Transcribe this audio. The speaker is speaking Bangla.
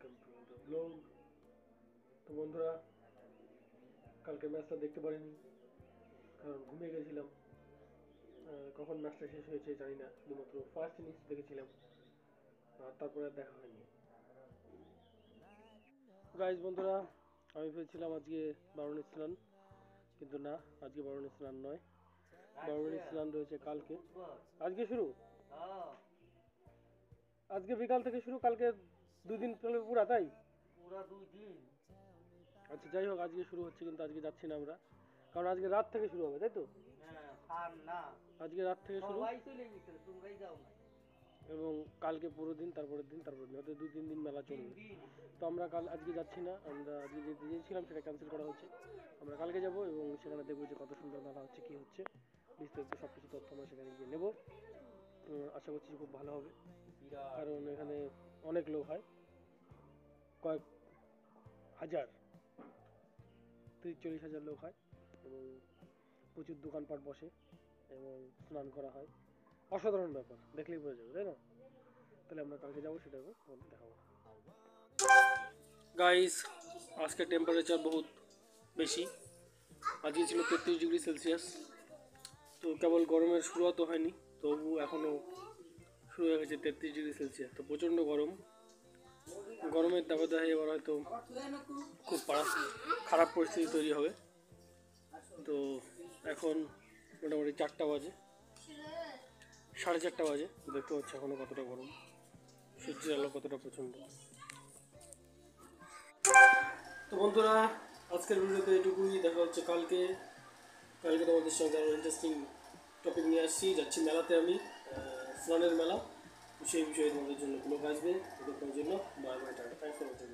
Welcome to the blog. তো বন্ধুরা, কালকে ম্যাচটা দেখতে পারিনি, কারণ ঘুমিয়ে গেছিলাম। কখন ম্যাচটা শেষ হয়েছে জানি না, শুধুমাত্র ফার্স্ট ইনিংস দেখেছিলাম, আর তারপরে আর দেখা হয়নি। গাইজ বন্ধুরা, আমি ভেবেছিলাম আজকে বারুণী স্নান, কিন্তু না, আজকে বারুণী স্নান নয়, বারুণী স্নান রয়েছে কালকে। আজকে শুরু, আজকে বিকাল থেকে শুরু, কালকে 2 দিন চলে পুরা, তাই পুরা 2 দিন। আচ্ছা যাই হোক, আজকে শুরু হচ্ছে, কিন্তু আজকে যাচ্ছি না আমরা, কারণ আজকে রাত থেকে শুরু হবে, তাই তো? হ্যাঁ, ফান না, আজকে রাত থেকে শুরু, সবাই চলে গেছে, তোমরাই যাও না। এবং কালকে পুরো দিন, তারপরের দিন, হয়তো 2-3 দিন মেলা 3 চলবে। দিন। তো আমরা আজকে যাচ্ছি না, আমরা আজকে যেতে চেয়েছিলাম সেটা ক্যান্সেল করা হচ্ছে। আমরা কালকে যাব এবং সেখানে দেখবো যে কত সুন্দর মেলা হচ্ছে, কী হচ্ছে, বিস্তারিত সব কিছু তথ্য আমরা সেখানে গিয়ে নেবো। আশা করছি খুব ভালো হবে, কারণ এখানে অনেক লোক হয়, কয়েক হাজার, 30-40 হাজার লোক হয়, এবং প্রচুর দোকানপাট বসে এবং স্নান করা হয়। অসাধারণ ব্যাপার, দেখলেই বোঝা যাবে, তাই না? তাহলে আমরা কালকে যাবো, সেটা দেখাবো। গাইস, আজকে টেম্পারেচার বহুত বেশি, আজকে ছিল 33 ডিগ্রি সেলসিয়াস। তো কেবল গরমের শুরুয়াত হয়নি, তবু এখনও শুরু হয়ে গেছে 33 ডিগ্রি সেলসিয়াস। তো প্রচণ্ড গরম, গরমের দাবদাহে এবার হয়তো খুব খারাপ পরিস্থিতি তৈরি হবে। তো এখন মোটামুটি 4টা বাজে, 4:30 বাজে, দেখতে পাচ্ছি এখনও কতটা গরম, সূর্যের আলো কতটা প্রচণ্ড। তো বন্ধুরা, আজকের ভিডিওতে এটুকুই, দেখা হচ্ছে কালকে তোমাদের সঙ্গে আরও ইন্টারেস্টিং টপিক নিয়ে আসছি। যাচ্ছি মেলাতে আমি, স্নানের মেলা, সেই বিষয়ে তোমাদের জন্য ব্লগ আসবে, এদের জন্য bye bye, tata, thanks for watching.